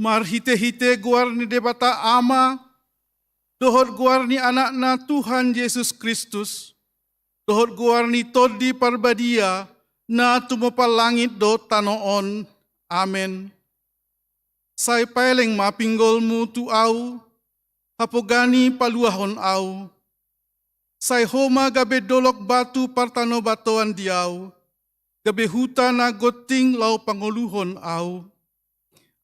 Marhite-hite guarni debata ama, dohot guarni anakna Tuhan Yesus Kristus, dohot guarni todi parbadia, na tumupal langit do tanoon. Amen. Say paling mapinggolmu tu au, hapogani paluahon au. Say homa gabe dolok batu partano batoan diau, gabe huta na goting lau pangoluhon au.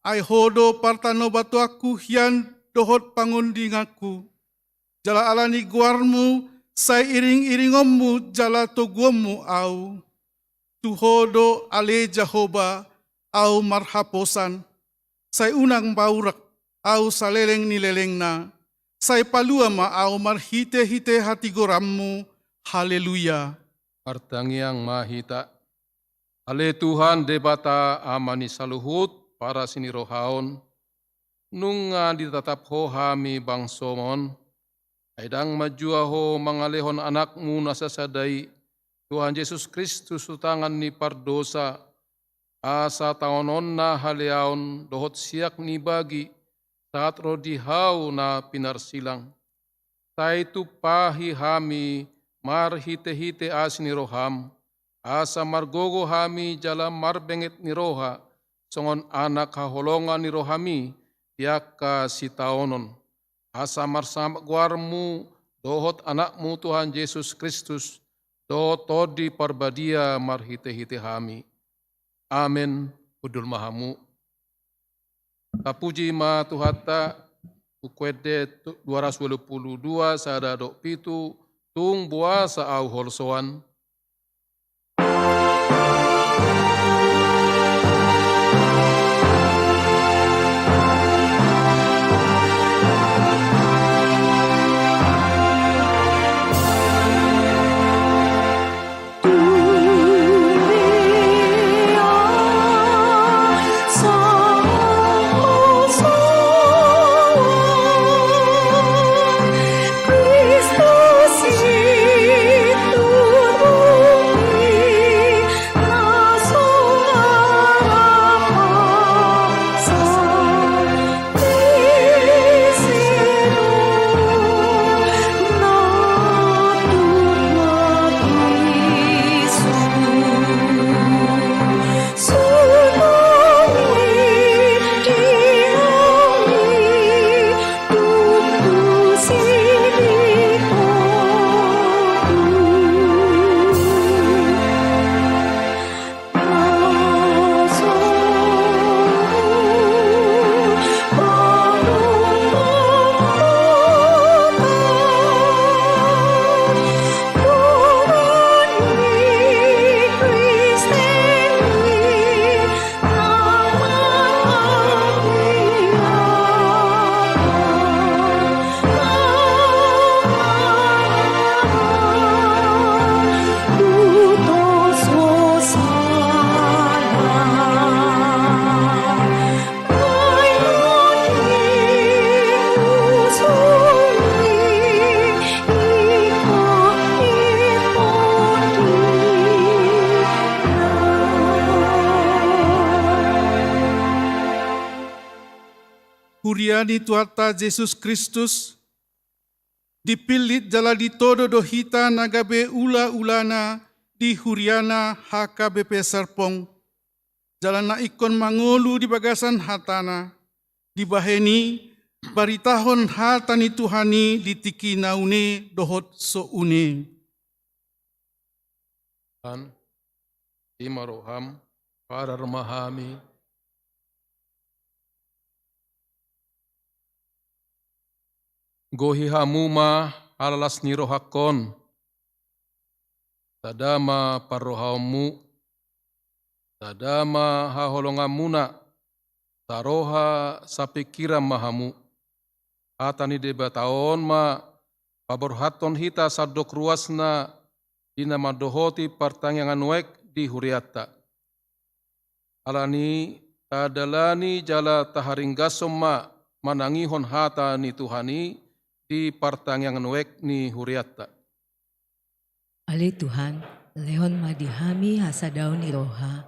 Ay hodo partano batu aku hian dohot pangundingaku. Jala alani guarmu, say iring-iringommu jala toguommu au. Tuhodo ale Jehovah au marhaposan. Say unang baurak au saleleng nileleng na. Say palua ma au marhite-hite hati gorammu. Haleluya. Artangiang mahita. Ale Tuhan debata amani saluhut para sinirohaon. Nunga ditatap ho hami bangsomon. Aidang majua ho mangalehon anakmu nasasadai. Tuhan Yesus Kristus utangan ni pardosa. Asa taonon na haleaon dohot siak ni bagi. Saat rodihau na pinarsilang. Taitu pahi hami marhite-hite asini roham. Asa margogo hami jala marbenget ni roha. Songon anak haholongan ni rohami. Yaka sitaonon. Asa marsamak guarmu dohot anakmu Tuhan Yesus Kristus. Dohot todi parbadia marhite-hite hami. Amin. Udul mahamu. Tapuji ma Tuhata. Ukwede 222 sada dok pitu. Tung buasa au holsoan. Huriani Tuata Yesus Kristus, dipilit jala ditodo dohita nagabe ula-ulana di huriana HKBP Serpong. Jalana ikon mangolu di bagasan hatana, di baheni baritahon hatani Tuhani di tiki naune dohot soune. Tuhan, imaroham, para remahami, gohi hamuma halalas nirohakon, tadama parrohamu, tadama haholongamuna, taroha sapikiram mahamu, atani debataon ma paborhaton hita sadok ruasna dina madohoti partangyangan wek di huriata. Alani tadalani jala taharinggasom ma manangihon hata ni Tuhani di partangyangan wek ni huriata. Ale Tuhan, lehon madihami hasadaw ni roha,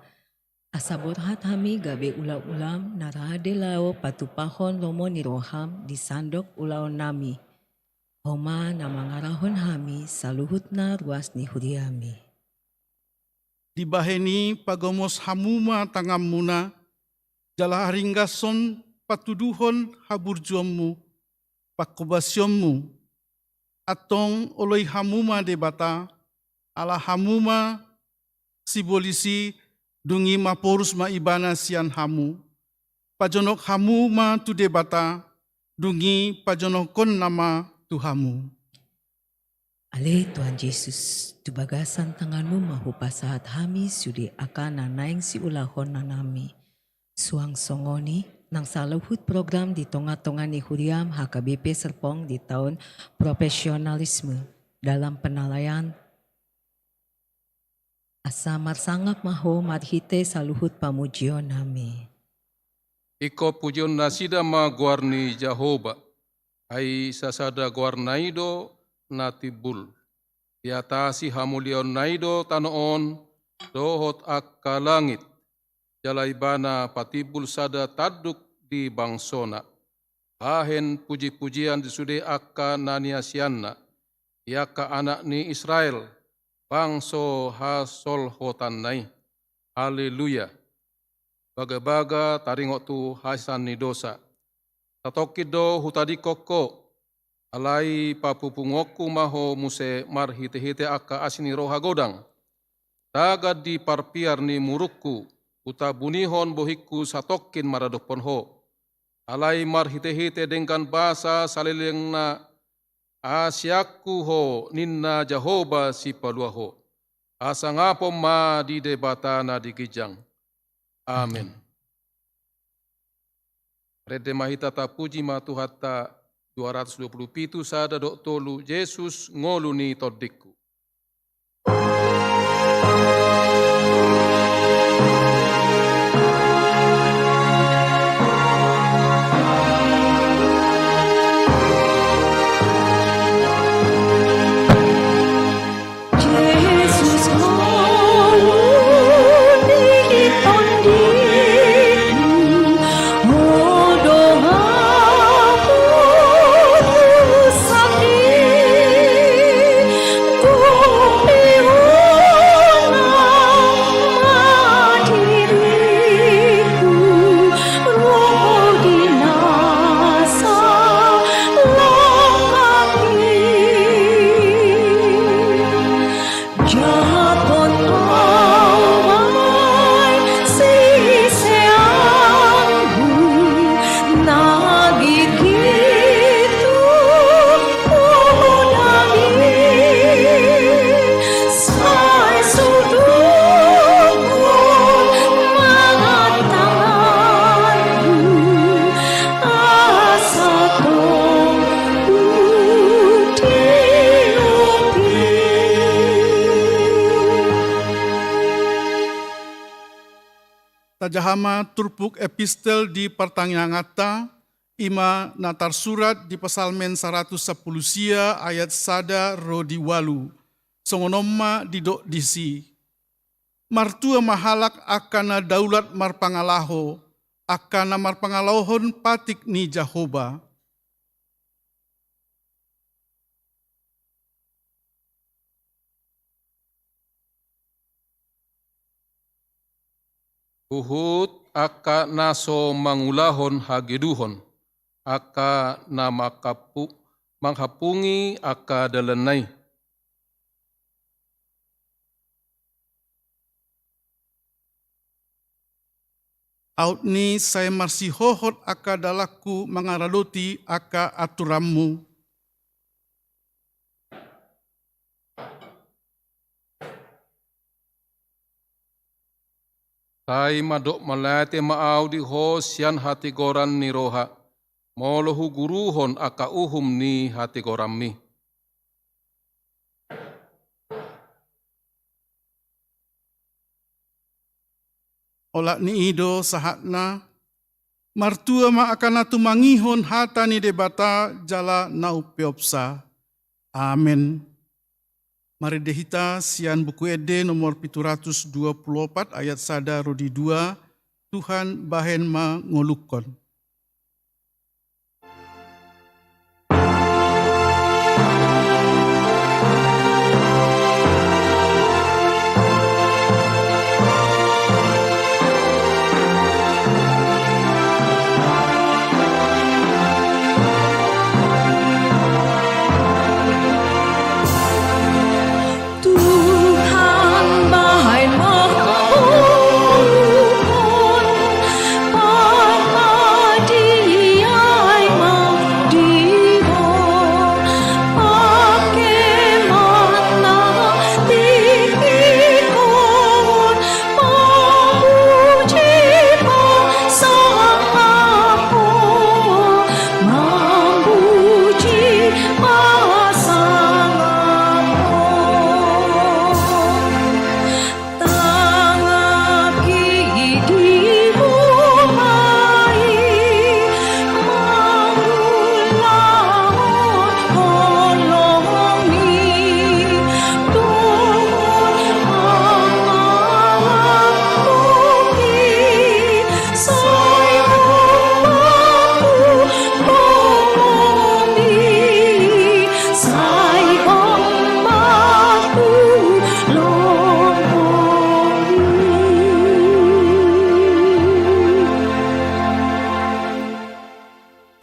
Asaborhat hami gabe ulam-ulam narade lao patupahon lomo ni roham di sandok ulaon nami. Homa na mangarahon hami saluhut na ruas ni huriami. Dibaheni pagomos hamuma tangamuna, jala haringgason patuduhon haburjuammu, pakobasyommu, atong oloi hamuma debata, ala hamuma sibolisi dungi maporus maibana sian hamu, pajonok hamuma tu debata, dungi pajonokon nama Tuhamu. Ale Tuhan Yesus, tu bagasan tanganmu mahupasahat hami sudi akan nanaing si ulahon na nami. Suang songoni nang saluhut program di tonga-tonga ni Huriam HKBP Serpong di tahun profesionalisme dalam penalayan asa marsangap maho marhite saluhut pamujion nami. Iko pujion nasida ma guarni Jehovah, ai sasada guarnaido natibul. Diatasi hamulion naido tanoon, dohot akka langit. Jalaibana patibul sada taduk di bangsona. Hahen puji-pujian disude akka naniasianna. Iaka anak ni Israel, bangso hasol hotan nai. Haleluya. Baga-baga taringot tu hasan ni dosa. Tatokido hutadi koko, alai papupungoku maho muse marhite-hite akka asini roha godang. Tagad di parpiar ni murukku, uta bunihon bohikku satokin maradokpon ho. Alai marhite-hite dengan bahasa salileng na asyaku ho ninna Jehovah si palua ho. Asa ngapom ma di debata na digijang. Amin. Rede mahita ta puji ma tuhata 227 sada dok tolu Yesus ngolu ni todikku. Tajahama turpuk epistel di pertanyangata, ima natar surat di pasalmen 110 sia ayat sada rodi walu, songonoma didok disi. Martua mahalak akana daulat marpangalaho, akana marpangalohon patik ni Jehovah. Uhud aka naso mangulahon hageduhon, aka manghapungi aka dalanay. Aut ni saya marsihohot aka dalaku mangaraloti aka aturammu. Tai madok malate maaw di ho sian hati goran ni roha, molohu guruhon aka uhum ni hati gorammi. Olak ni ido sahatna, martua ma akan atu mangihon hata ni debata jala nau peopsa. Amin. Mari dehita sian buku ede nomor 724 ayat sada rodi 2, Tuhan bahen ma ngolukon.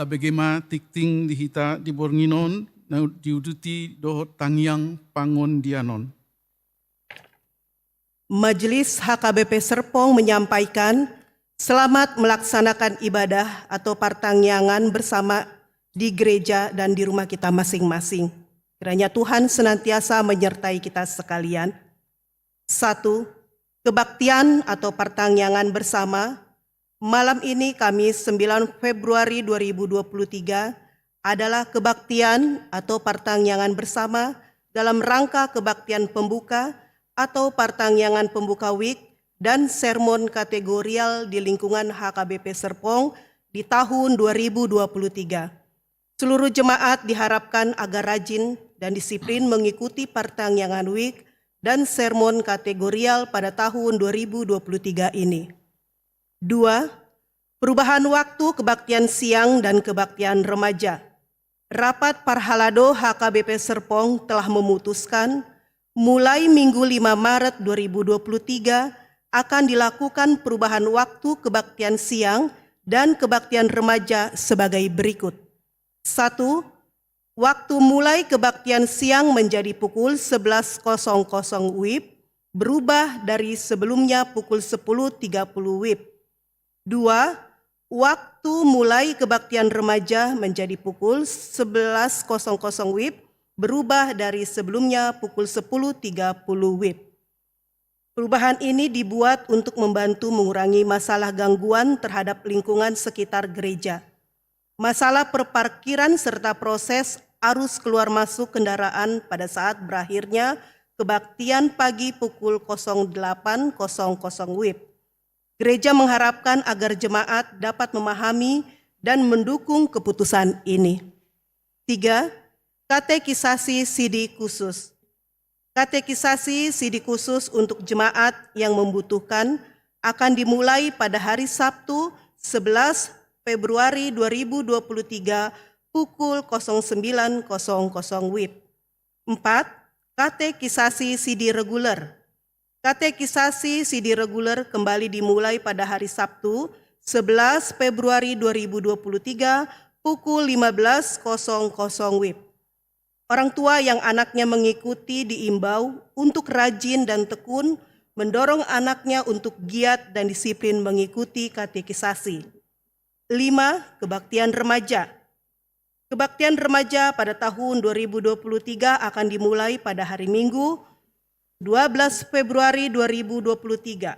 Bagaimana tikting dihita di Bornginon, diuduti dohot tangyang pangon dianon. Majelis HKBP Serpong menyampaikan selamat melaksanakan ibadah atau partangyangan bersama di gereja dan di rumah kita masing-masing. Kiranya Tuhan senantiasa menyertai kita sekalian. 1. Kebaktian atau partangyangan bersama. Malam ini Kamis 9 Februari 2023 adalah kebaktian atau partangyangan bersama dalam rangka kebaktian pembuka atau partangyangan pembuka week dan sermon kategorial di lingkungan HKBP Serpong di tahun 2023. Seluruh jemaat diharapkan agar rajin dan disiplin mengikuti partangyangan week dan sermon kategorial pada tahun 2023 ini. 2. Perubahan waktu kebaktian siang dan kebaktian remaja. Rapat Parhalado HKBP Serpong telah memutuskan mulai Minggu 5 Maret 2023 akan dilakukan perubahan waktu kebaktian siang dan kebaktian remaja sebagai berikut. 1. Waktu mulai kebaktian siang menjadi pukul 11.00 WIB berubah dari sebelumnya pukul 10.30 WIB. 2. Waktu mulai kebaktian remaja menjadi pukul 11.00 WIB berubah dari sebelumnya pukul 10.30 WIB. Perubahan ini dibuat untuk membantu mengurangi masalah gangguan terhadap lingkungan sekitar gereja, masalah perparkiran serta proses arus keluar masuk kendaraan pada saat berakhirnya kebaktian pagi pukul 08.00 WIB. Gereja mengharapkan agar jemaat dapat memahami dan mendukung keputusan ini. 3. Katekisasi CD khusus. Katekisasi CD khusus untuk jemaat yang membutuhkan akan dimulai pada hari Sabtu 11 Februari 2023 pukul 09.00 WIB. 4. Katekisasi CD reguler. Katekisasi CD reguler kembali dimulai pada hari Sabtu 11 Februari 2023 pukul 15.00 WIB. Orang tua yang anaknya mengikuti diimbau untuk rajin dan tekun mendorong anaknya untuk giat dan disiplin mengikuti katekisasi. 5. Kebaktian remaja. Kebaktian remaja pada tahun 2023 akan dimulai pada hari Minggu 12 Februari 2023.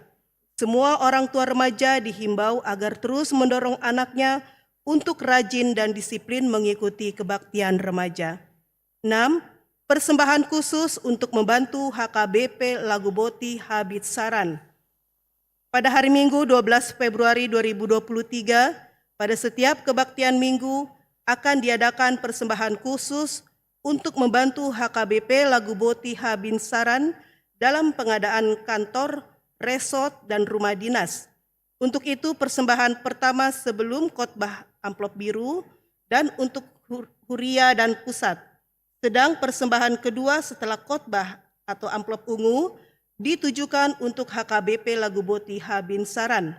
Semua orang tua remaja dihimbau agar terus mendorong anaknya untuk rajin dan disiplin mengikuti kebaktian remaja. 6. Persembahan khusus untuk membantu HKBP Laguboti Habit Saran. Pada hari Minggu 12 Februari 2023, pada setiap kebaktian minggu akan diadakan persembahan khusus untuk membantu HKBP Laguboti Habinsaran dalam pengadaan kantor, resort, dan rumah dinas. Untuk itu persembahan pertama sebelum khotbah amplop biru dan untuk Huria dan Pusat. Sedang persembahan kedua setelah khotbah atau amplop ungu ditujukan untuk HKBP Laguboti Habinsaran.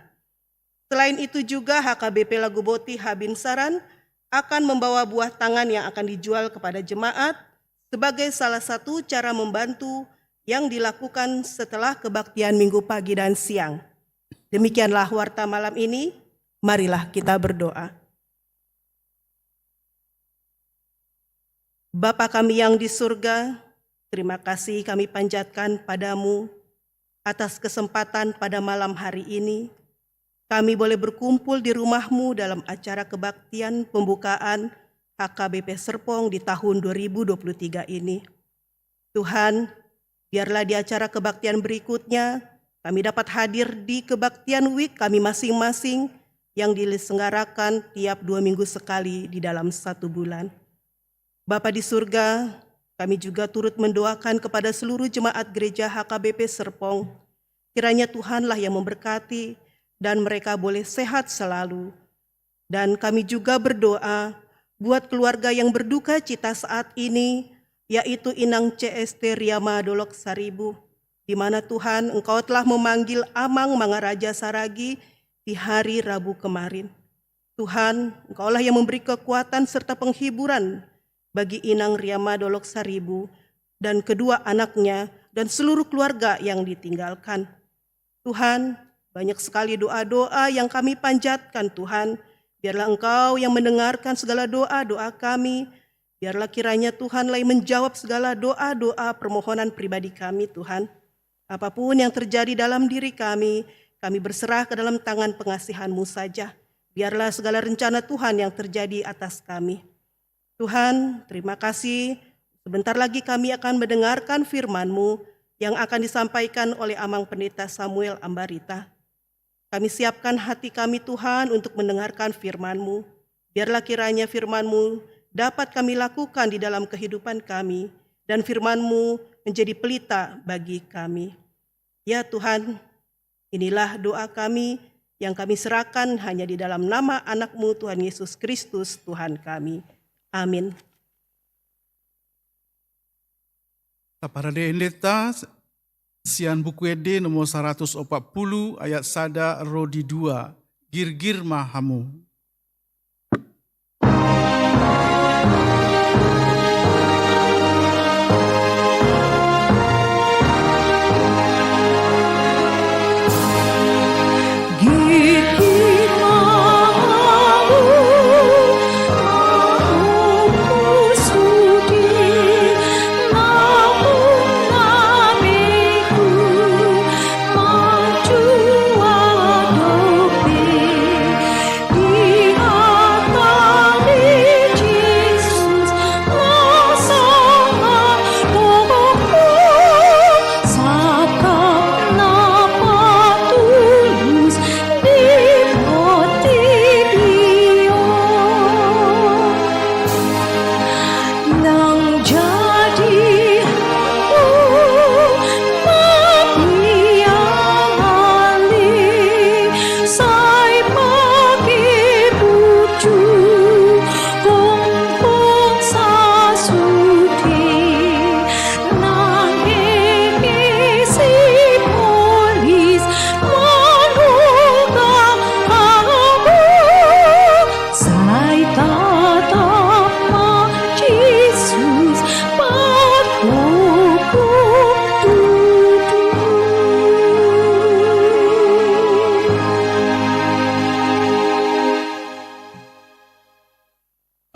Selain itu juga HKBP Laguboti Habinsaran akan membawa buah tangan yang akan dijual kepada jemaat sebagai salah satu cara membantu yang dilakukan setelah kebaktian minggu pagi dan siang. Demikianlah warta malam ini, marilah kita berdoa. Bapa kami yang di surga, terima kasih kami panjatkan padamu atas kesempatan pada malam hari ini. Kami boleh berkumpul di rumahmu dalam acara kebaktian pembukaan HKBP Serpong di tahun 2023 ini. Tuhan, biarlah di acara kebaktian berikutnya, kami dapat hadir di kebaktian week kami masing-masing yang diselenggarakan tiap 2 minggu sekali di dalam 1 bulan. Bapa di surga, kami juga turut mendoakan kepada seluruh jemaat gereja HKBP Serpong. Kiranya Tuhanlah yang memberkati dan mereka boleh sehat selalu. Dan kami juga berdoa buat keluarga yang berduka cita saat ini, yaitu Inang CST Riyama Dolok Saribu, di mana Tuhan Engkau telah memanggil Amang Mangaraja Saragi di hari Rabu kemarin. Tuhan, Engkaulah yang memberi kekuatan serta penghiburan bagi Inang Riyama Dolok Saribu dan kedua anaknya dan seluruh keluarga yang ditinggalkan. Tuhan, banyak sekali doa-doa yang kami panjatkan Tuhan. Biarlah Engkau yang mendengarkan segala doa-doa kami. Biarlah kiranya Tuhanlah yang menjawab segala doa-doa permohonan pribadi kami Tuhan. Apapun yang terjadi dalam diri kami berserah ke dalam tangan pengasihan-Mu saja. Biarlah segala rencana Tuhan yang terjadi atas kami. Tuhan, terima kasih. Sebentar lagi kami akan mendengarkan firman-Mu yang akan disampaikan oleh Amang Pendeta Samuel Ambarita. Kami siapkan hati kami Tuhan untuk mendengarkan firman-Mu. Biarlah kiranya firman-Mu dapat kami lakukan di dalam kehidupan kami, dan firman-Mu menjadi pelita bagi kami. Ya Tuhan, inilah doa kami yang kami serahkan hanya di dalam nama anak-Mu Tuhan Yesus Kristus Tuhan kami. Amin. Taparade endeta sian buku ede nomor 140 ayat sada rodi 2 girgir mahamu.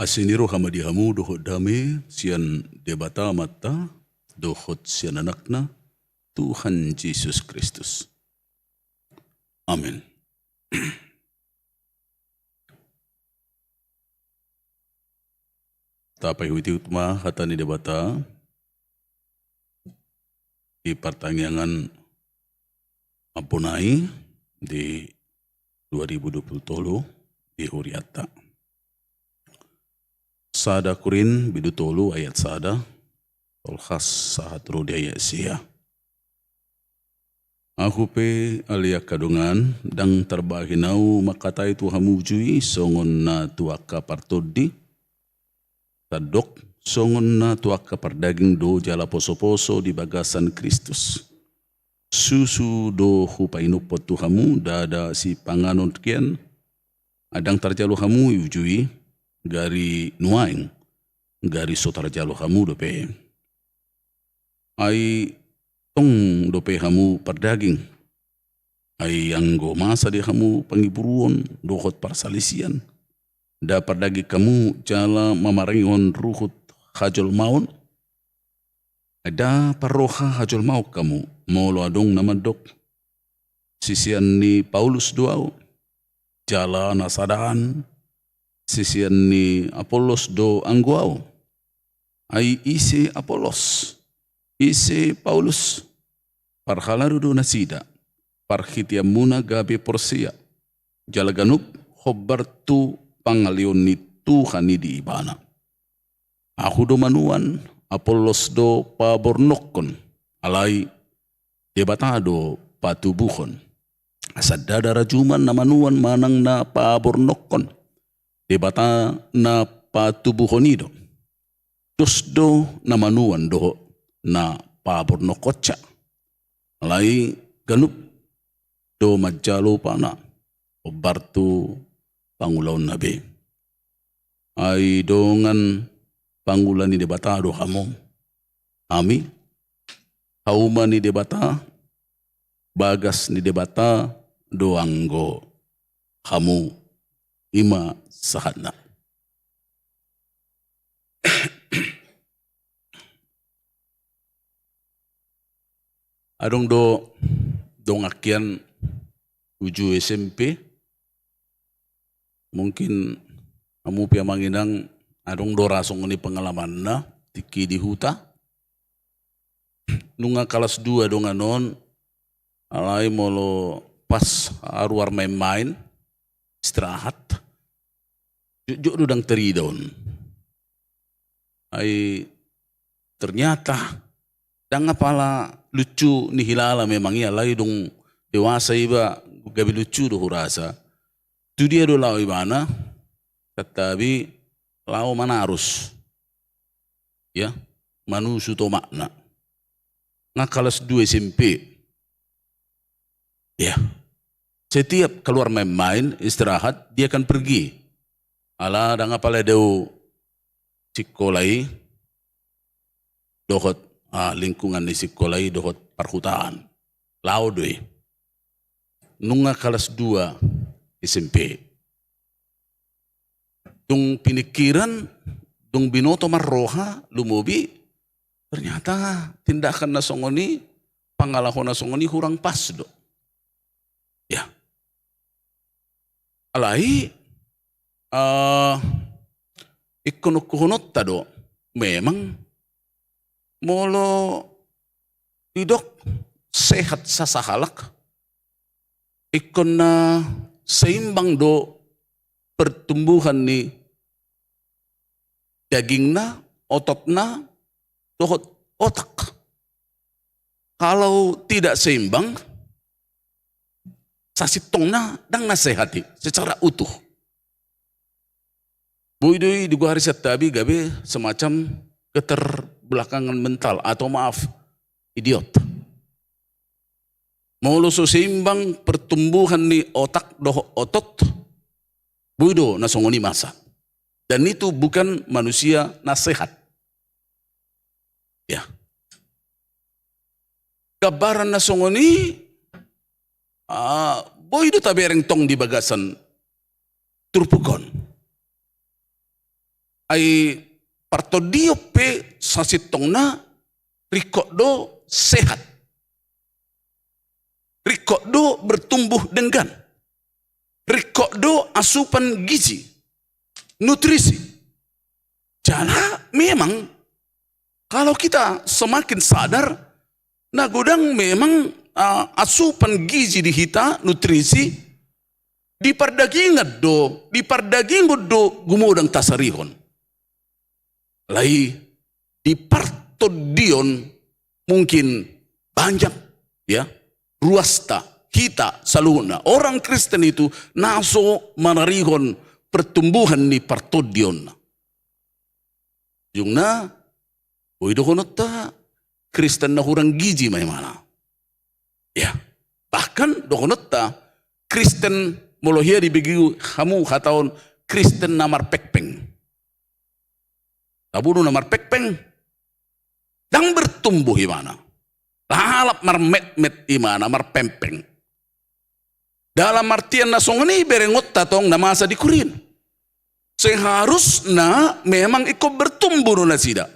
Asiniro hamadihamu dohot dame sian debata mata dohot sian anakna Tuhan Yesus Kristus. Amin. Tapai huiti utma hatani debata di pertanyaan Ampunai di 2020 di Huriata. sada kurin bidutolu ayat sada. Tolkhas sahat rodi ayat sia. Aku pe alia kadungan dang terbahinau makatai tu hamujui songon na tuaka partodi. Tadok songon na tuaka pardaging do jala poso-poso di bagasan Kristus. Susu do hupainupot tu hamu dada si panganon kian. Adang tarjalo hamu yujui gari nuaing gari so tarjalo hamu dope. Ai tong dope hamu pardaging. Ai anggo masa di hamu pangiburuon dohot parsalisian. Da pardagi kamu jala mamaringon ruhut hajol maun. Ada paroha hajol mau kamu. Molo adong namadok. Sisian ni Paulus doau. Jala nasadaan. Sisian ni Apolos do angguau. Ai isi Apolos. Isi Paulus, parhalaru do nasida, parhitia muna gabi porsia, jalaganuk hobbartu pangalion ni Tuhan di ibana. Aku do manuan, Apollos do pabornokon, alai debatado patubuhon. Asad dada rajuman na manuan manang na pabornokon, debata na patubuhonido. Dos do na manuan do na pabor no kocak. Alai ganup do majalo pana obartu pangulaon nabe. Ai dongan pangulan ni debata do hamo. Ami hauma ni debata bagas ni debata do anggo hamu ima sahana. Adong dong akian uju SMP. Mungkin kamu pia manginang adong do rasong ni pengalaman na tiki di huta. Nunga kelas 2 dong anon alai molo pas aruar main-main istirahat. Juk dudang teridon. Ai ternyata dang apala lucu ni hilala memang ia lai dong dewasa iba gabi lucu do rasa. Tu dia do lau ibana tetapi lau mana harus ya manusu to makna. Nga kelas 2 SMP. Ya. Setiap keluar main-main istirahat dia akan pergi. Ala dang apala deu sikolai dohot lingkungan di sekolai dohot perhutaan. Laudoi. Nunga kelas 2 SMP. Dung pinikiran, dung binoto marroha, lumobi, ternyata tindakan nasongoni, pangalahon nasongoni kurang pas do. Ya. Alai, ikonukuhunot tado, memang molo idok sehat sasahalak ikon na seimbang do pertumbuhan ni daging na otot na dohot otak. Kalau tidak seimbang sasitong na dang nasehati secara utuh. Buidui di gua hari setabi gabe semacam keterbelakangan mental atau maaf idiot. Molo so seimbang pertumbuhan ni otak doh otot buido nasongoni masa. Dan itu bukan manusia nasihat. Ya. Kabaran nasongoni buido tabereng tong di bagasan turpukon. Ai partodio pe sasitong na rikok do sehat. Rikok do bertumbuh denggan. Rikok do asupan gizi. Nutrisi. Jana memang kalau kita semakin sadar nagodang memang asupan gizi di hita, nutrisi di pardagingan do gumudang tasarihon. Lai di partodion mungkin banyak ya ruasta kita saluna orang Kristen itu naso manarihon pertumbuhan ni partodion. Jungna dokonota Kristen na hurang gizi may mana. Ya, bahkan dokonota Kristen molohia dibagi hamu hataon Kristen namar pekpeng. Tabuno namar pekpeng dang bertumbuh imana. Lalap marmet-met imana marpempeng. Dalam artian nasong ini berengot tatong na masa di kurin. Seharusnya memang ikut bertumbuh na sida.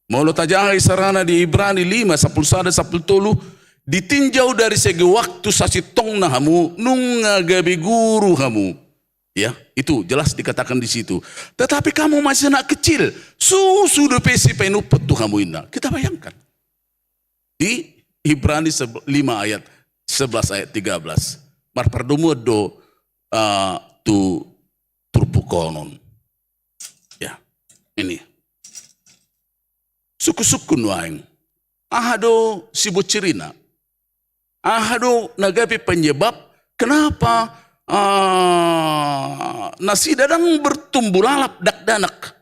Maulo tajahay sarana di Ibrani 5:11-10 ditinjau dari segi waktu sasitong na hamu nung gabi guru hamu. Ya, itu jelas dikatakan di situ. Tetapi kamu masih anak kecil, sudah pesi penupet tuh kamu indah. Kita bayangkan. Di Ibrani 5 ayat 11 ayat 13. Marpardomu do tu turpukonon. Ya, ini. Suku-suku nuaing. Ahado sibocirina. Ahado nagapi penyebab kenapa nasi dadang bertumbuh lalap dak danak.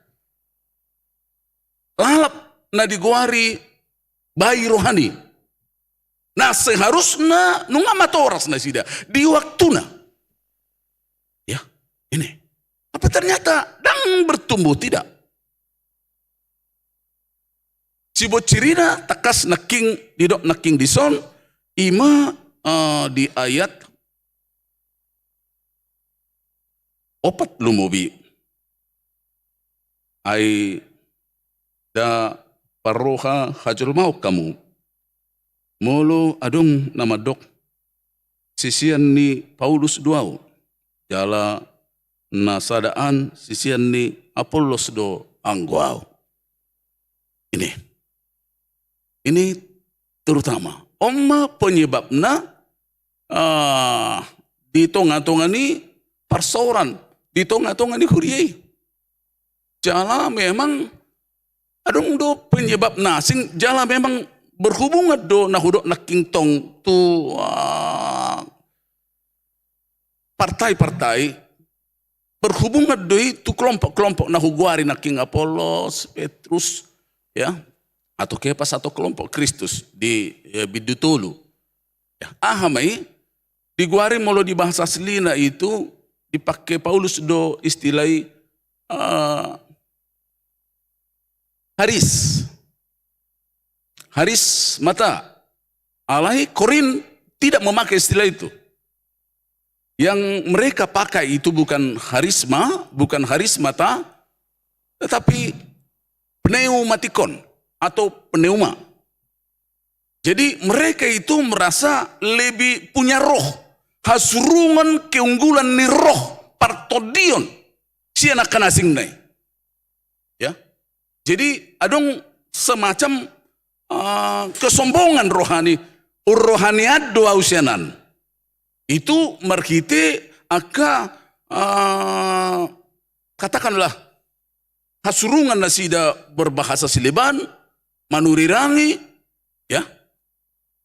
Lalap na diguari bayi rohani. Nah seharusnya nunga matoras nasida di waktuna. Ya, ini. Apa ternyata dang bertumbuh tidak? Cibocirina takas naking didok naking dison ima di ayat opat lumobi ay da paroha hajul mau kamu molo adung nama dok sisian ni Paulus duau jala nasadaan sisian ni Apollos do angguau ini terutama omma penyebabna di tonga-tonga ni persoalan di tonga-tonga ni huriye. Jala memang adong do penyebab nasing jala memang berhubungan do nahudok naking tong tu partai-partai berhubungan do itu kelompok-kelompok nahuguari naking Apollos, Petrus ya atau Kepas atau kelompok Kristus di Bidutulu. Ya, ahamai diguari molo di bahasa selina itu dipakai Paulus do istilai haris mata. Alai Korin tidak memakai istilah itu. Yang mereka pakai itu bukan harisma, bukan haris mata, tetapi pneumatikon atau pneuma. Jadi mereka itu merasa lebih punya roh. Hasurungan keunggulan ni roh partodion si anak kanasing nai. Ya. Jadi adong semacam kesombongan rohani, rohaniat doa usianan. Itu markite aka katakanlah hasurungan nasida berbahasa Sileban, manurirangi, ya.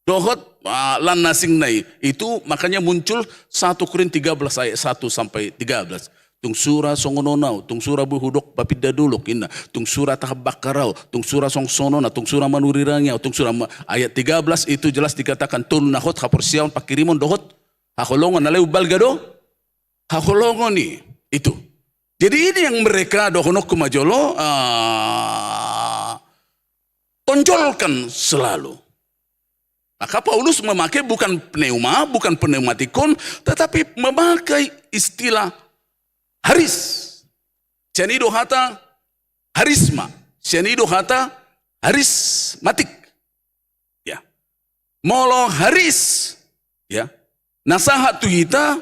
Dohot lan nasing nai itu makanya muncul 1 Korintus 13 ayat 1 sampai 13. Tung sura songononau, tung sura buhudok papida duluk inna, tung sura tahabakarau, tung sura songsonona, tung sura manurirangya, tung sura ayat 13 itu jelas dikatakan tun nahot haporsiawan pakirimon dohot hakolongon naleu balgado hakolongon ni itu. Jadi ini yang mereka dohonok kumajolo tonjolkan selalu. Maka Paulus memakai bukan pneuma, bukan pneumatikon, tetapi memakai istilah haris. Cenido hata harisma, cenido hata harismatik. Ya. Molo haris, ya. Nasahat tu kita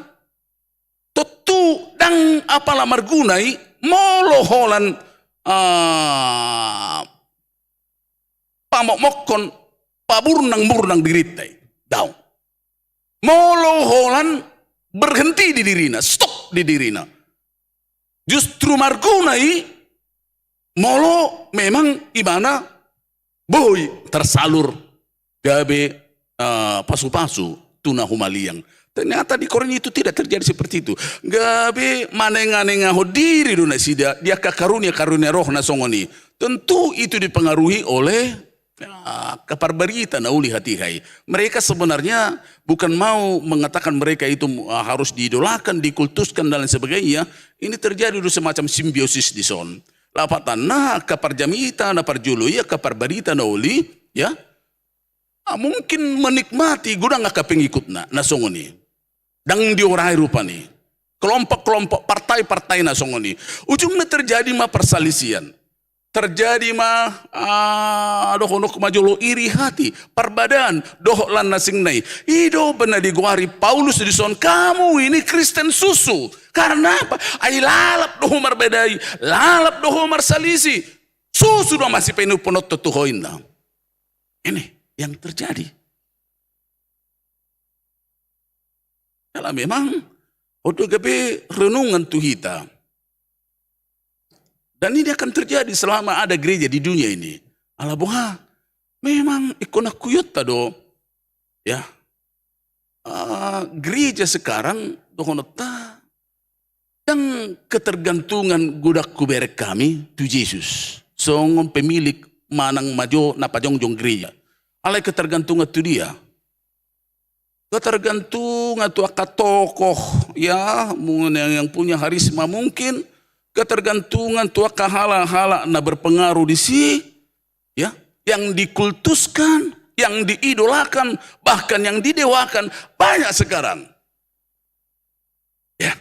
totu dang apalah margunai molo holan pamok-mokon paburnang-burnang diritai. Daw. Molo holan berhenti di dirina, stop di dirina. Justru margunai Molo memang imana boy tersalur gabe pasu-pasu tuna humaliang. Ternyata di Korea itu tidak terjadi seperti itu. Gabe manenga-nengaho diri duna sida dia karunia roh na songoni. Tentu itu dipengaruhi oleh kabar berita na uli hati hai. Mereka sebenarnya bukan mau mengatakan mereka itu harus diidolakan, dikultuskan dan lain sebagainya. Ini terjadi di semacam simbiosis di son. Lapatan na kabar jamita na parjulu ya kabar berita na uli ya. Mungkin menikmati gudang ngaka pengikut na songoni. Dan diorai rupa nih. Kelompok-kelompok partai-partai na songoni. Ujungnya terjadi persalisian. Terjadi dohonok majolo iri hati, perbedaan, dohok lan nasing nai. Ido benar diguari Paulus di son, kamu ini Kristen susu. Karena apa? Ai lalap doho marbedai, lalap doho marsalisi. Susu do masih penuh penot tutuhoin na. Ini yang terjadi. Kalau memang odo gabe renungan tuhita. Dan ini akan terjadi selama ada gereja di dunia ini. Alaboha, memang ikona kuyut tado. Ya, gereja sekarang dohonota dan ketergantungan gudak kuberek kami tu Yesus. Songong pemilik manang majo napajongjong gereja. Alai ketergantungan tu dia. Ketergantungan tu akatokoh ya, yang punya harisma mungkin. Ketergantungan tua kahala-hala na berpengaruh di si, ya, yang dikultuskan, yang diidolakan, bahkan yang didewakan banyak sekarang. Ya,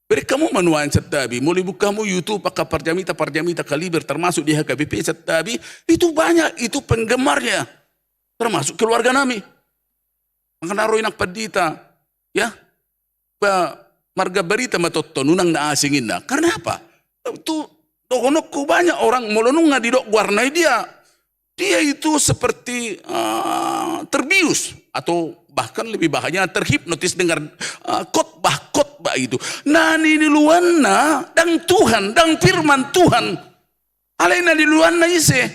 beri kamu manuan setabi, mulai bukamu YouTube pakai parjamita kaliber termasuk di HKBP setabi itu banyak itu penggemarnya, termasuk keluarga nami. Mengenaroi nak pedita, ya, marga berita matotto nunang na asingin na. Karena apa? Itu dohonokku banyak orang molonung ngadidok warnai dia. Dia itu seperti terbius atau bahkan lebih bahaya terhipnotis dengar khotbah itu. Nani di luanna dan Tuhan dan firman Tuhan. Alaina di luanna ise.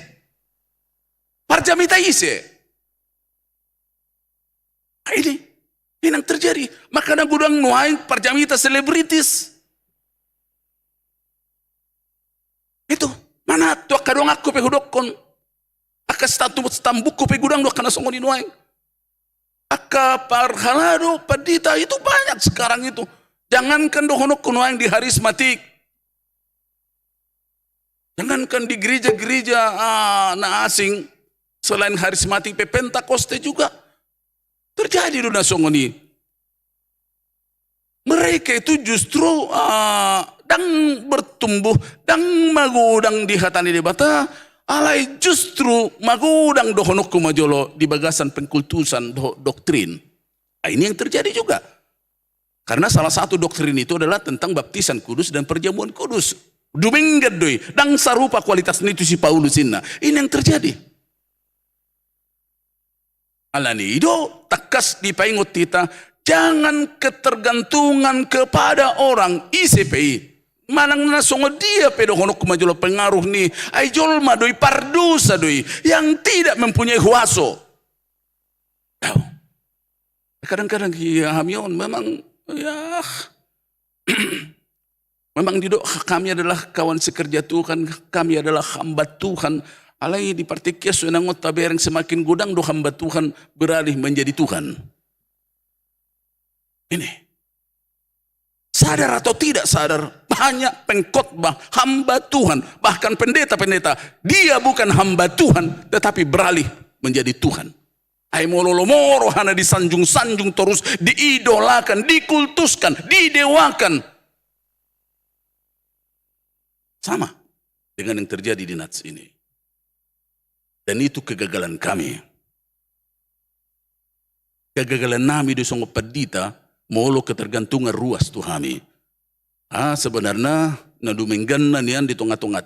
Parjamita ise. Ini yang terjadi. Makanya gudang nuain parjamita selebritis. Itu mana tuh kadang aku pehudokon, aka status tambuku pegudang do kana songoni nuai, aka parhalado padita itu banyak sekarang itu. Jangankan dohonok nuai di harismatik, jangankan di gereja-gereja na asing selain harismatik Pentakoste juga terjadi do na songoni. Mereka itu justru dan bertumbuh dan magudang di hatani debata alai justru magudang dohonok kumajolo di bagasan pengkultusan doktrin. Ini yang terjadi juga. Karena salah satu doktrin itu adalah tentang baptisan kudus dan perjamuan kudus. Duminggadoi dan sarupa kualitas itu si Paulus inna. Ini yang terjadi. Alani ido takas di paingot kita. Jangan ketergantungan kepada orang ICPI. Manang nasongo dia pedohonok kumajolo pengaruh ni. Aijol madoi pardusa doi. Yang tidak mempunyai huaso. Kadang-kadang ya hamion memang ya. Memang didok kami adalah kawan sekerja Tuhan. Kami adalah hamba Tuhan. Alai di partikia suenangot tabereng semakin gudang do hamba Tuhan beralih menjadi Tuhan. Ini sadar atau tidak sadar banyak pengkhotbah hamba Tuhan bahkan pendeta-pendeta dia bukan hamba Tuhan tetapi beralih menjadi Tuhan. Ai mololomoro hana disanjung-sanjung terus diidolakan, dikultuskan, didewakan. Sama dengan yang terjadi di Nats ini. Dan itu kegagalan kami. Kegagalan nami di songo pedita molo ketergantungan ruas tu kami. Sebenarnya nadumenggan nian di tengah-tengah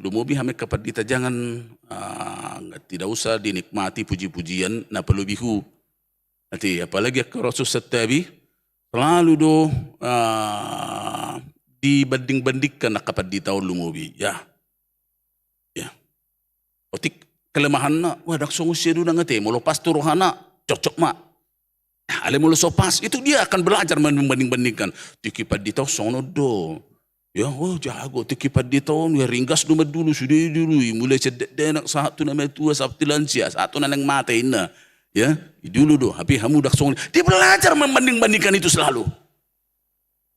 lumubi kami kepada jangan tidak usah dinikmati puji-pujian na pelubihu. Nanti apalagi kalau setabi selalu do dibanding-bandingkan nak kapat di tahun lumubi. Ya. Otik kelemahan na, wadak songo siya doon ngate, mulu pas turuhana, cocok mak. Ale mulu sopas, itu dia akan belajar membanding-bandingkan. Tikipat di tahun songo do. Ya, jago tikipat di tahun, ya ringgas nomor dulu, sudah dulu. Mulai cedek denak satu nama tua, satu lansia, satu nanang mata ina. Ya, dulu do, tapi kamu dak songo. Dia belajar membanding-bandingkan itu selalu.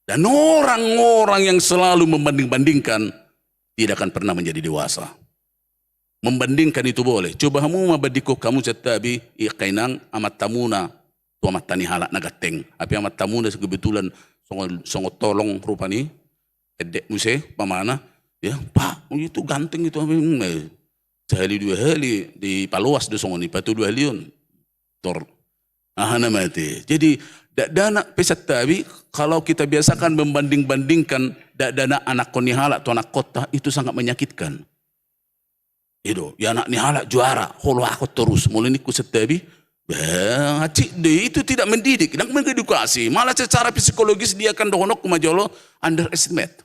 Dan orang-orang yang selalu membanding-bandingkan tidak akan pernah menjadi dewasa. Membandingkan itu boleh. Coba kamu mabadiko kamu cetabi ikainang amat tamuna tu amat tani halak nagateng. Tapi amat tamuna kebetulan songo tolong rupa ni edek muse pamana ya pak itu ganteng itu sehali dua hali di paluas do songo ni patu dua haliun tor nama mati. Jadi dana pesat tabi kalau kita biasakan membanding-bandingkan dana anak konihala atau anak kota itu sangat menyakitkan. Itu ya anak nihala juara, kalau aku terus mulai niku setabi, itu tidak mendidik, tidak mengedukasi, malah secara psikologis dia akan dohonok kumajolo underestimate.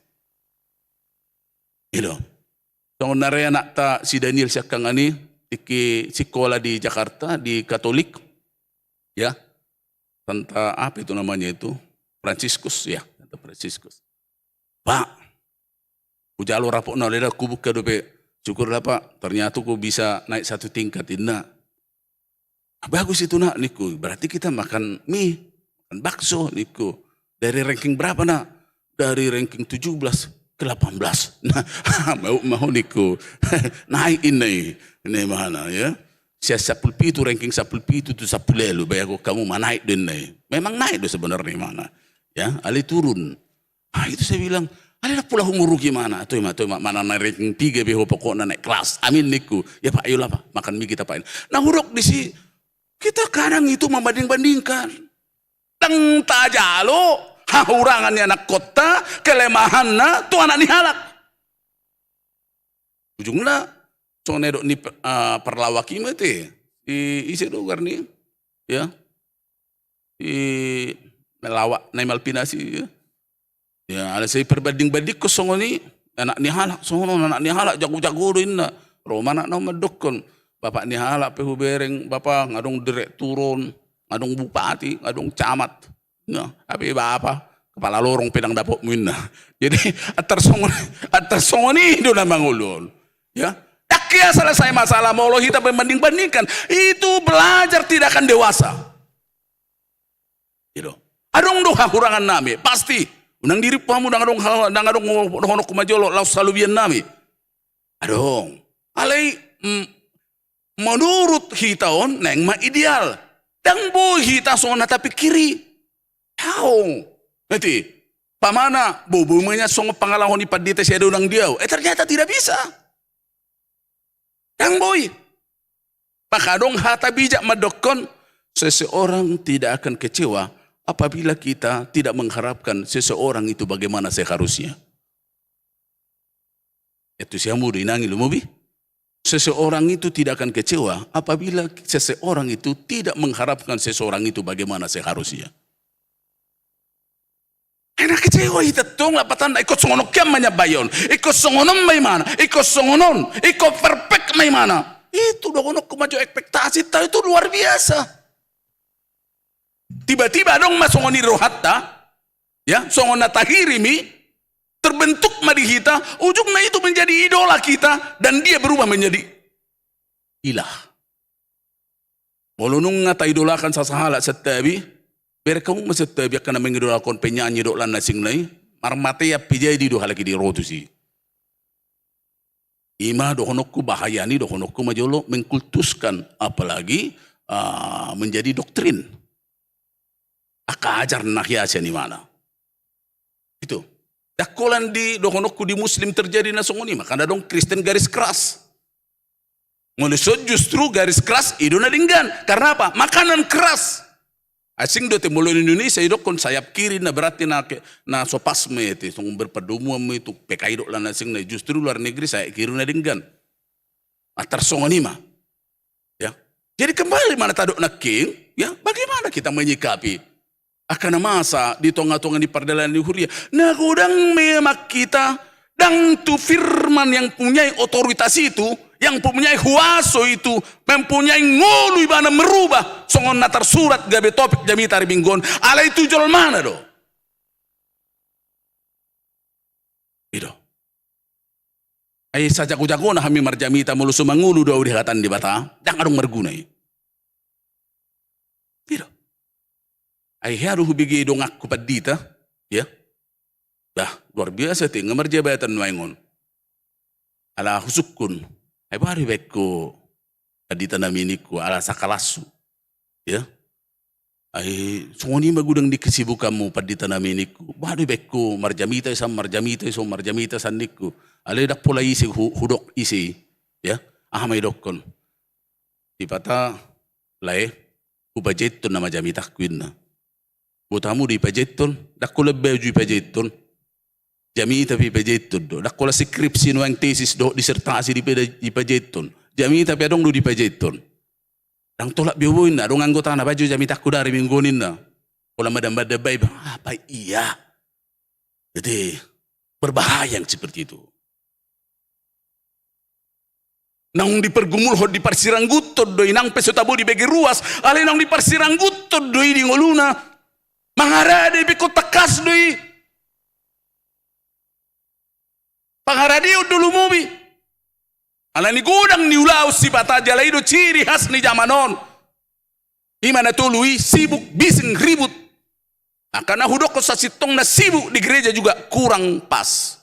Itu. So nare anak ta si Daniel Syakangani di sekolah di Jakarta di Katolik, ya. Santa apa itu namanya itu? Franciscus ya, Santa Franciscus. Pak, ujalo rapok na leda kubuk ka dope. Syukurlah Pak, ternyata ku bisa naik satu tingkat ina. Bagus itu nak niku. Berarti kita makan mie, makan bakso niku. Dari ranking berapa nak? Dari ranking 17 ke 18. Nah, mau niku. Naik ini mana ya? Saya sapulpi itu ranking sapulpi itu sapulelu. Bayar kamu mana naik dan naik. Memang naik itu sebenarnya mana? Ya, ali turun. Ah itu saya bilang, ali pula umur gimana? Tuh mana naik ranking 3 beho pokoknya naik kelas. Amin niku. Ya Pak, ayolah Pak, makan mie kita Pak. Nah huruk di si kita kadang itu membanding-bandingkan. Teng tajalo, haurangannya anak kota, kelemahannya tuh anak nihalak. Ujungnya so nedok ni perlawaki mati isi do garni ya di melawak naimal pinasi ya ada saya perbanding-banding ko songo ni anak ni halak songo anak ni halak jago-jago do inna romana na madokon bapak ni halak pehu bereng bapak ngadong direk turun ngadong bupati ngadong camat ya tapi bapak kepala lorong pedang dapok minna jadi atar songo ni do na mangulon ya. Kaya selesai masalah mau kita membanding-bandingkan itu belajar tidak akan dewasa. Gitu. Adong doha kurangan nami pasti. Unang diri pamu dangadong honok kumajolo laus salubian nami. Adong. Alai menurut hitaon neng ma ideal. Dang boy hita sona tapi kiri. Tahu. Nanti pamana bubumanya song pangalahon ipadite siya unang diaw. Ternyata tidak bisa. Yang boy, pakadong hata bijak madokon, seseorang tidak akan kecewa apabila kita tidak mengharapkan seseorang itu bagaimana seharusnya. Itu siya muda inangi lumubi. Seseorang itu tidak akan kecewa apabila seseorang itu tidak mengharapkan seseorang itu bagaimana seharusnya. Enak kecewa hitatong lapatan ikut songonok yang menyabayon, ikut songonom may mana, ikut songonon, ikut perfect may mana. Itu dokonok kumaju ekspektasi tahu itu luar biasa. Tiba-tiba dong masongoni rohatta, ya songon natahirimi terbentuk madihita, ujungnya itu menjadi idola kita dan dia berubah menjadi ilah. Molonung ngata idolakan sasahala setabi. Biar kamu masih terbiak kena mengidolakan penyanyi dok lan nasing nai, marmate ya pijai di do halaki di rotu si. Ima dohonokku bahaya ni dohonokku majolo mengkultuskan apalagi menjadi doktrin. Aka ajar nahiasya ni mana. Itu. Dakolan di dohonokku di muslim terjadi nasongoni maka ada dong Kristen garis keras. Manusia justru garis keras itu nadinggan. Karena apa? Makanan keras. Asing do temolo Indonesia itu kon sayap kiri na berarti na sopasme itu song berpedomu itu PKI dok lan asing na justru luar negeri saya kiri na dinggan atar songonima ya jadi kembali mana tadok na king ya bagaimana kita menyikapi Akan masa di tengah-tengah di perdalan di huria. Nah godang memak kita. Dan tu firman yang punya otoritas itu. Yang mempunyai huaso itu. Mempunyai ngulu ibana merubah. Songon natar surat gabe topik jami tari binggon. Ala itu jol mana do? Itu. Ay sa jago-jago na kami marjamita mulu sumangulu do dihatan di bata. Jangan dong mergunai. Itu. Ay haru hubigi dong aku padita, ya. Dah luar biasa ting ngemarjabatan waingon. Ala husukun. Ay bari bekko padita naminiku ala sakalasu, ya. Ay songoni magudang di kesibukanmu padita naminiku. Bari bekko marjamita sanniku. Ale dak pula isi hudok isi, ya. Ahamay dokkon. Di pata lae ubajet to nama jamita kwin na. Butamu di pajeton, dakko lebih uji pajeton. Jamita pi pajeton do, dakko la skripsi no ang tesis do disertasi di pajeton. Jamita pi adong do di pajeton. Dang tolak biubuin na, dong anggota na baju jamita ko dari minggunin na. Kula madam-madabay, apa iya? Jadi berbahaya yang seperti itu. Nang dipergumul hod di parsiranggutod doi nang pesotabo di bagi ruas, ale nang di parsiranggutod doi di ngoluna. Mangarade biko takas doi. Pangarade dulu mobi. Ala ni gudang ni ulaw si bata jalai do ciri khas ni zamanon. Di mana tului sibuk bising ribut. Nah, karena hudok sa sitong na sibuk di gereja juga kurang pas.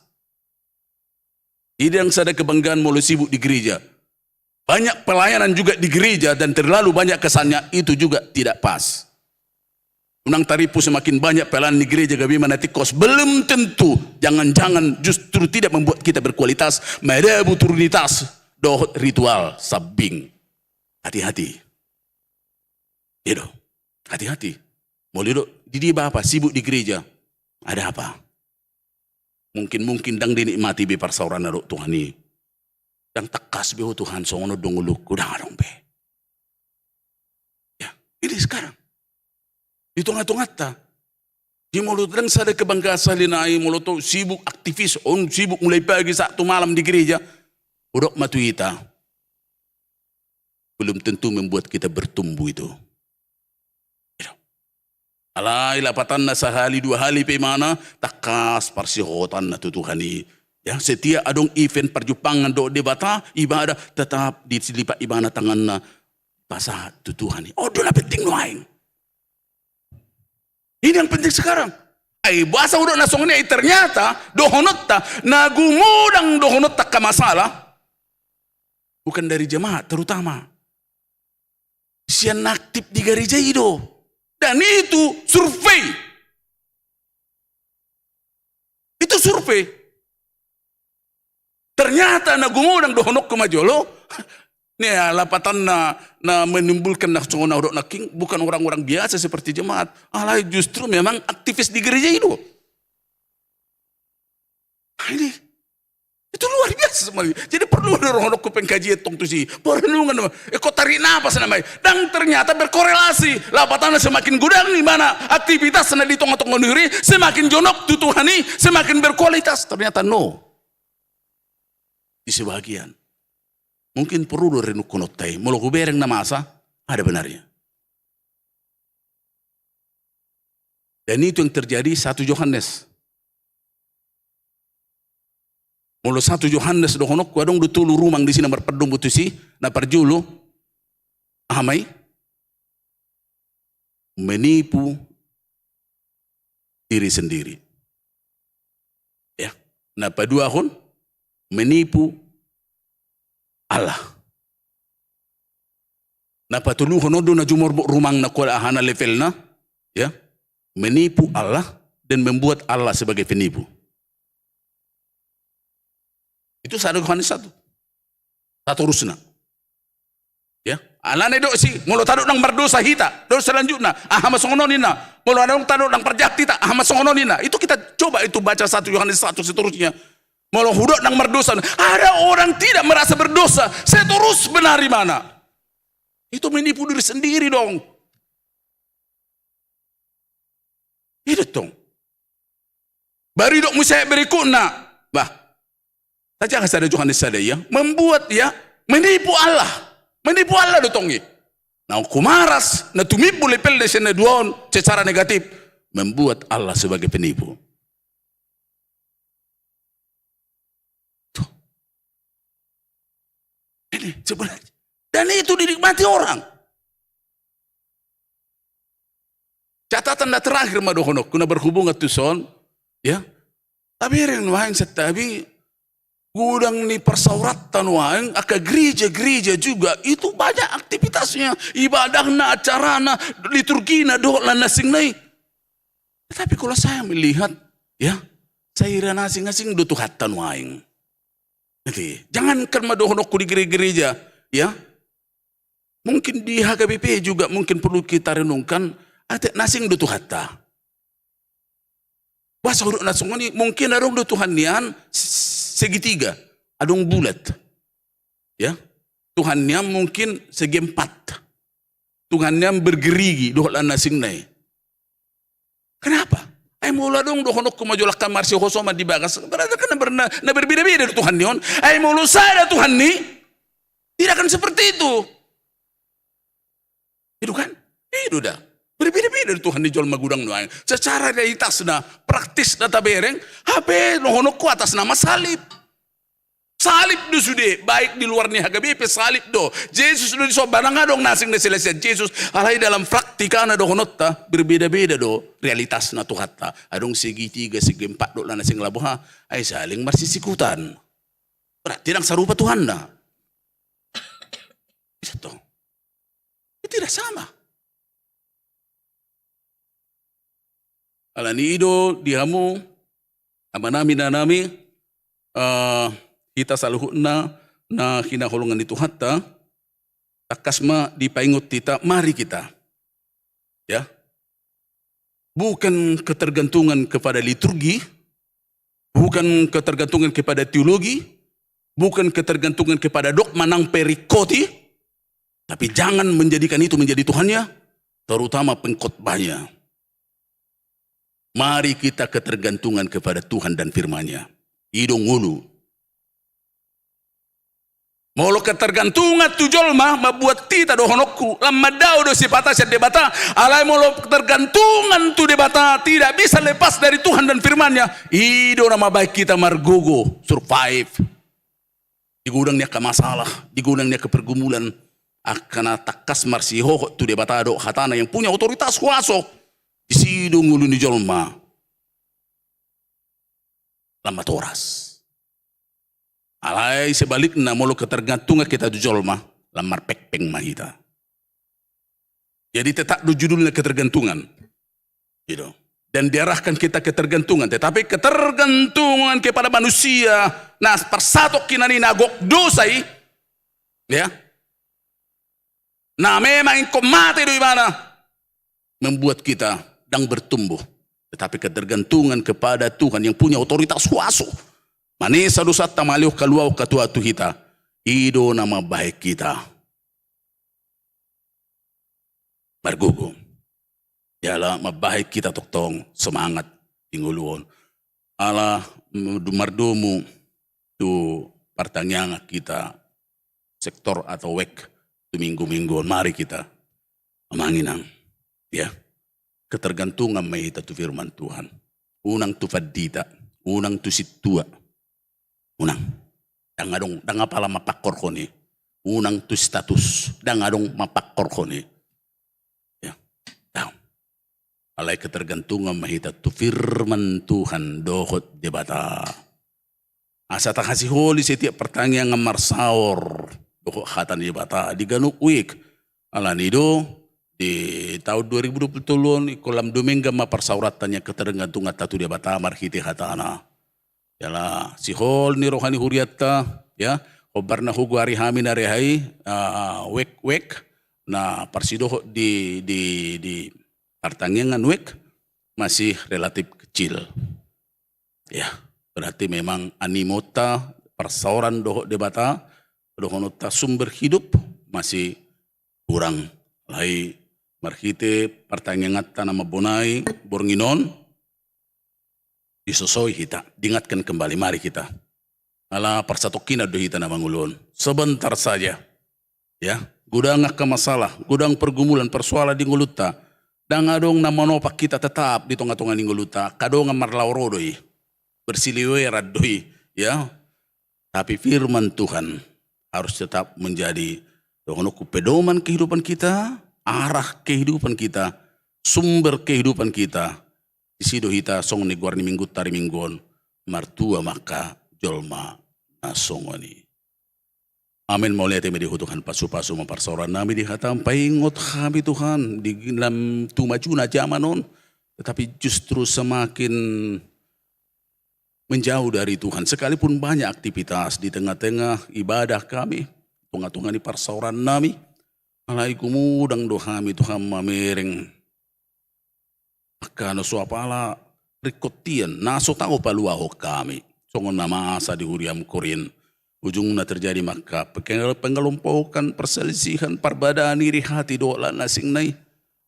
Jadi yang sada kebanggaan mulai sibuk di gereja. Banyak pelayanan juga di gereja dan terlalu banyak kesannya itu juga tidak pas. Unang taripu semakin banyak pelayanan di gereja gabi mana tikos belum tentu. Jangan-jangan justru tidak membuat kita berkualitas. Mada buturnitas doh ritual sabing. Hati-hati. Itu. Hati-hati. Mau lihat di apa sibuk di gereja. Ada apa? Mungkin dang dinikmati be parsauran naro Tuhan ini. Dang takas be Tuhan songono donguluk udang adong be. Ya, ini sekarang. Di tengah-tengah ta. Di mulut dang sada kebanggaan salinai mulut sibuk aktivis on sibuk mulai pagi Sabtu malam di gereja. Udok matuita. Belum tentu membuat kita bertumbuh itu. Alai lapatan na sehali dua hali pe mana takas parsihotan na tutuhani. Ya setiap adong event perjupangan do debata ibadah tetap diselipat ibadah tangan na pasah tutuhani. Oh dola penting lain. Ini yang penting sekarang. Ay bahasa udok nasongnya ternyata dohonot ta nagumudang dohonot tak masalah. Bukan dari jemaat terutama. Sian aktif di gereja itu. Dan itu survei. Itu survei. Ternyata na gumudang dohonok ke majolo. Nih lapatan na menimbulkan na songona udok na king. Bukan orang-orang biasa seperti jemaat. Alai justru memang aktivis di gereja itu. Ini. Itu luar biasa semuanya. Jadi perlu dohonok ke pengkaji etong tu si. Perlu kan. Kok tarik napas namanya. Dan ternyata berkorelasi. Lapatannya semakin gudang di mana aktivitas di tengah-tengah negeri semakin jonok tutuhani, semakin berkualitas. Ternyata no. Di sebagian. Mungkin perlu renu konotai. Mulu kubereng na masa ada benarnya. Dan itu yang terjadi 1 Yohanes. Mulu 1 Yohanes dohonok kuadong dutulu rumang di sini berpedung butusi na perjulu amai menipu diri sendiri. Ya, na paduahon menipu Allah. Na patuluhon odo na jumor rumang na kuala ahana level na, ya, menipu Allah dan membuat Allah sebagai penipu. Itu 1 Yohanes 1. Satu rusna. Ya, alane do si mulo taduk nang berdosa hita, dosa selanjutnya ahama songononina. Mulo adong taduk nang perjakti ta ahama songononina. Itu kita coba itu baca 1 Yohanes 1 seterusnya. Mulo hudok nang berdosa. Ada orang tidak merasa berdosa, seterus benar di mana? Itu menipu diri sendiri dong. Itu tong. Baru dok musai berikutnya. Bah. Saja kasada Yohanes sada ya. Membuat ya. Menipu Allah. Menipu Allah dotong ya. Nah kumaras. Na tumipu lepel de sene duon. Secara negatif. Membuat Allah sebagai penipu. Tuh. Ini sebenarnya. Dan itu dinikmati orang. Catatan terakhir madohonok. Kuna berhubungan tu son. Ya, tapi yang nuhang setabi gudang ni persauratan nuhang, aka gereja-gereja juga itu banyak aktivitasnya, ibadahna, acarana, liturgina, doa nasing nai. Tapi kalau saya melihat, ya, saya nasing-nasing do tuhatan nuhang. Nanti, jangankan madohonokku di gereja-gereja, ya, mungkin di HKBP juga mungkin perlu kita renungkan, ada nasing do tuhata. Wah, saudara nasungani mungkin ada do Tuhan nian segitiga, adong bulat. Ya. Tuhan nian mungkin segi empat. Tuhan nian bergerigi doh lan nasing nai. Kenapa? Ay mula dong dohonok kumajolak kamar si hosoma di bagas. Berarti kan berbeda-beda Tuhan nion. Ay mulu saya Tuhan ni tidak akan seperti itu. Itu kan? Itu dah. Berbeda-beda dari Tuhan di jual magudang nuang. Secara realitas na praktis data bereng, HP nohonok ku atas nama salib. Salib do sude, baik di luar ni HKBP salib do. Yesus do so barang adong nasing na selesai Yesus. Alai dalam praktika na dohonot ta berbeda-beda do realitas na Tuhan ta. Adong segi tiga, segi empat do lah nasing labuha. Ay saling marsisikutan. Berarti nang sarupa Tuhan na. Itu tidak sama. Alanido dihamu amanami na nami kita saluhuna na kinahulungan itu hatta takasma dipaingot kita mari kita ya bukan ketergantungan kepada liturgi, bukan ketergantungan kepada teologi, bukan ketergantungan kepada dogma nang perikoti, tapi jangan menjadikan itu menjadi Tuhannya, terutama pengkhotbahnya. Mari kita ketergantungan kepada Tuhan dan firman-Nya. Idong ulu. Molo ketergantungan tu jolma membuat kita dohonokku lama dau do sipata set debata alai molo ketergantungan tu debata tidak bisa lepas dari Tuhan dan firman-Nya. Ido nama baik kita margogo survive. Di gudangnya ke masalah, di gudangnya ke pergumulan akan takas marsiho tu debata do hatana yang punya otoritas kuasa. Isido ngulu ni jolma lama toras. Alai sebaliknya molo ketergantungan kita du jolma lamar pekpeng mahita. Jadi tetap du judulnya ketergantungan. Gitu. Dan diarahkan kita ketergantungan, tetapi ketergantungan kepada manusia. Nah, persatok kinani nagok dosai ya. Nah, memang kau mati di mana membuat kita dan bertumbuh, tetapi ketergantungan kepada Tuhan yang punya otoritas kuasa. Manesa dosa tamaliu kaluau katua tu kita, ido nama baik kita. Margugo, yala mabaik kita toktong semangat tinguluon. Ala mardumu tu pertanyaan kita sektor atau wek tu minggu-mingguan. Mari kita amanginang, ya. Ketergantungan mahita tu firman Tuhan. Unang tu fadita, unang tu situa. Unang. Dang apala mapakor ko ni. Unang tu status, dang adong mapakor ko ni. Ya. Daw. Alay ketergantungan mahita tu firman Tuhan dohot debata. Asa ta kasih holi setiap pertanyaan marsaor dohot hatan debata di ganuk week. Alanido di tahun 2020 kolam Dominga maparsawratannya ketergantungan tatu dia bata marhiti hatana. Yala si hol ni rohani huriatta ya obar na hugu hari hamin hari hai wek na parsido di pertanyaan wek masih relatif kecil. Ya, berarti memang animota persauran doh debata dohonota sumber hidup masih kurang. Lai marhite pertanyaan tanah mabonai bornginon disosoi hita, diingatkan kembali, mari kita. Ala persatokin ado hita na mangulon. Sebentar saja, ya. Gudang ka masalah, gudang pergumulan, persoalan di nguluta. Dan adong na manopak kita tetap di tengah-tengah di nguluta. Kadong marlauro doi, bersiliwera doi, ya. Tapi firman Tuhan harus tetap menjadi pedoman kehidupan kita, arah kehidupan kita, sumber kehidupan kita. Isido hita song ni guarni minggu tari mingguon martua maka jolma na songoni. Amin. Maulia temi di Tuhan pasu-pasu mempersoran nami di hatam paingot kami Tuhan di dalam tumajuna zamanon, tetapi justru semakin menjauh dari Tuhan. Sekalipun banyak aktivitas di tengah-tengah ibadah kami, tunga-tunga di persoran nami, alaikumudang dohami Tuhan mamereng. Maka naso apala rikotian, naso tahu paluaho kami. Songon nama asa di huriam korin. Ujungnya terjadi maka pengelompokan perselisihan perbedaan iri hati doa nasing nai.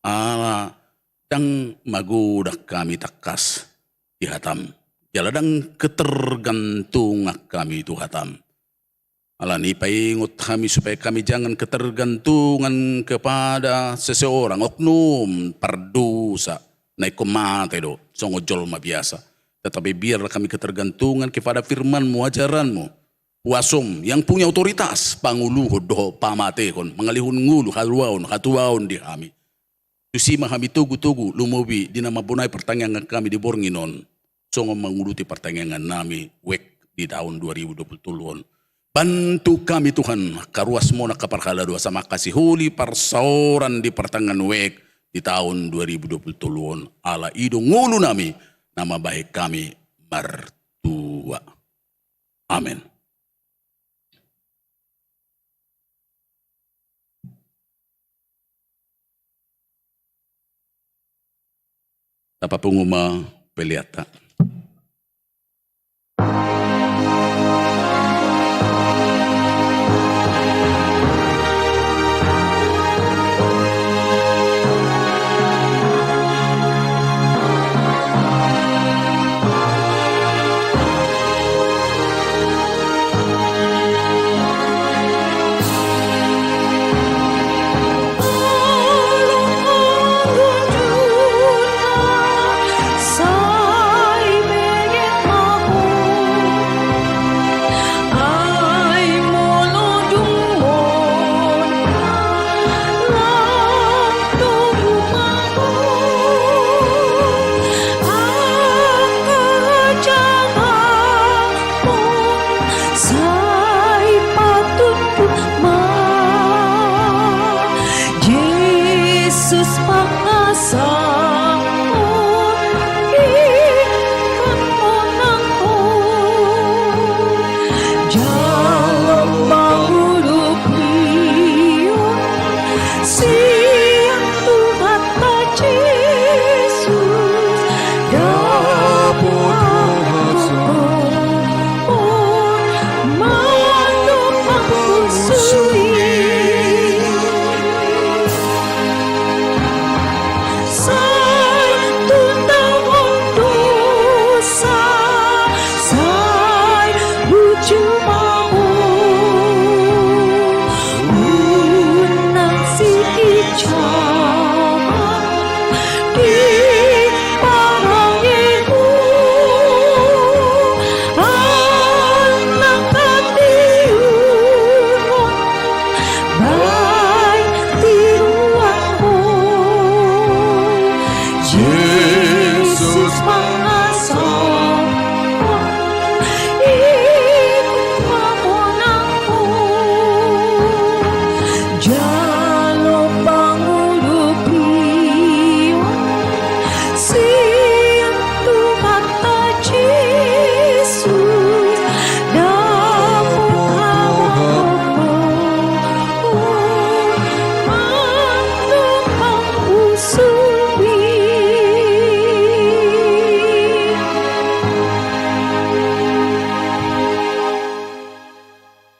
Ala dang magudak kami takas di hatam. Jaladang ketergantungan kami itu hatam. Ala ni paingot kami supaya kami jangan ketergantungan kepada seseorang, oknum, pardusa. Naik komate do, songo jolma biasa. Tetapi biarlah kami ketergantungan kepada firman-Mu, ajaran-Mu. Wasum yang punya otoritas, panguluh do pamatehon, mengalihun ngulu hatuaon di kami. Tusima kami tugu-tugu lumobi di nama bunai pertanyaan kami di Bornginon. Songo menguluti pertanyaan nami wek di tahun 2020. Bantu kami Tuhan, karuas mona kaparkala dua sama kasih huli persauran di pertanyaan wek. Di tahun 2020 ala ido ngulu nami nama baik kami mertua. Amin. Tapa penguma peliata.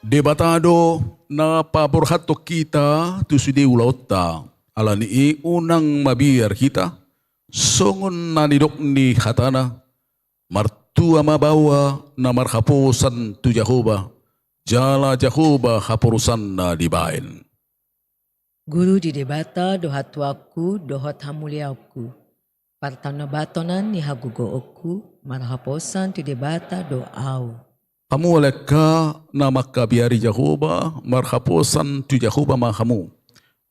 Debatado na paborhato kita tu sudi ulaota alani unang mabiar kita, songon nanidok ni hatana, martua mabawa na marhaposan tu Jahoba, jala Jahoba haporusan na dibain. Guru di debata dohat tuaku dohot hamuliaku. Partang batonan ni hagugoku marhaposan tu debata doau. Kamu olehka na makabiari Jahoba, marhaposan tu Jahoba mahamu.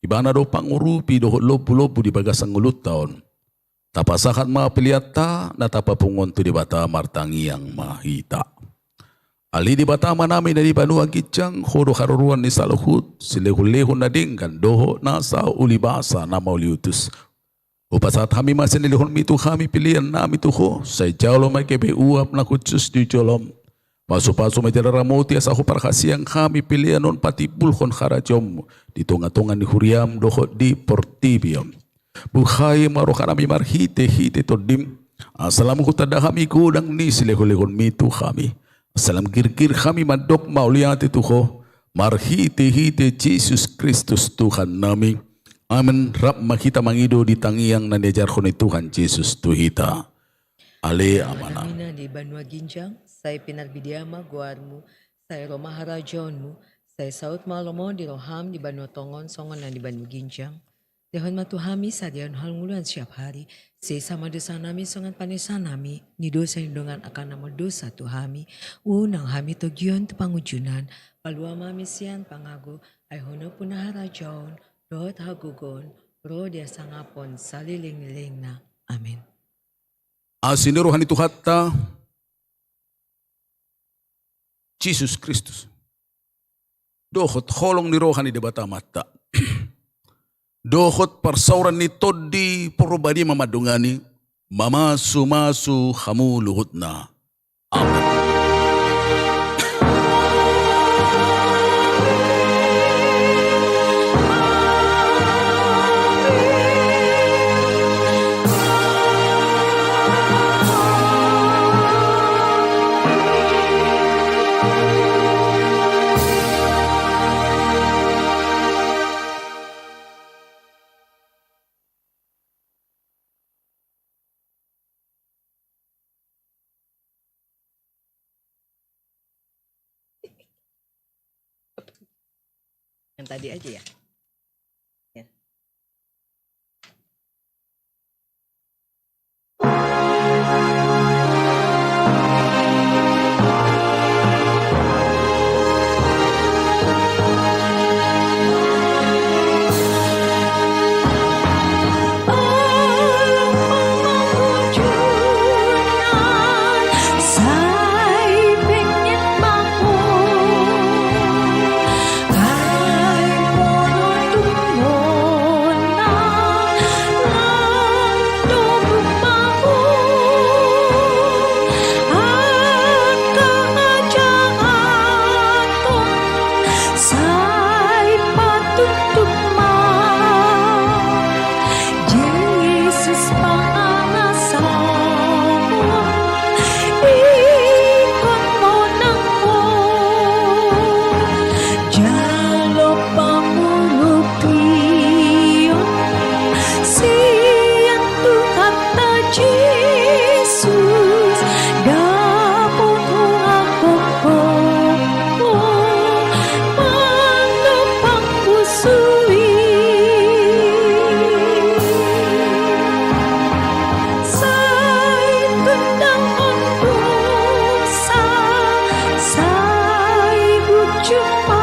Ibana do pangurupi dohot lobu-lobu di bagasang ulut tahun. Tapasakat ma peliata na tapapungon tu debata martangi yang mahita. Ali di bata manami dari Banua Gicang hodo haruruan ni saluhut silehulehun na dingkan doho nasa ulibasa nama uliutus. Upasat kami masih nilihun mitu kami pilihan nami tuho say jaulo may kebe uap na kutsus di jolom. Pasu-pasu may jararamoti asaho parkasiyang kami pilihan non pati bulhon harajom di tunga-tunga ni huriam doho di portibium. Buhay maro karami marhite-hite todim. Asalamu kutada kami gudang ni silehulehun mitu kami. Salam kir-kir kami madok mauliati Tuho, marhite-hite Jesus Kristus Tuhan nami. Amin. Rap makita mangido di tangiang na niajarkon ni Tuhan Jesus Tuhita. Ale amana. Amina di Banua Ginjang, say pinarbidiama guarmu, say Roma harajonmu, say saut malomo di roham di Banua Tongon songon na di Banua Ginjang. Dehon matuhami sa diyan halnguluan siap hari, si sama dosa nami songan panisa nami, ni dosa hindungan akan nama dosa tuhami, unang hami togyon tu pangujunan, palua mami sian pangago, ay hono punahara jaon, dohot hagugon, ro dia sangapon, saliling-liling na. Amin. Asiniruhan itu hatta Jesus Kristus. Dohot holong ni rohani di bata mata. Dohot persauran ni todi porobadi mamadungani mamasu-masu hamu luhutna. Amin. Yang tadi aja ya. Ya. Jumpa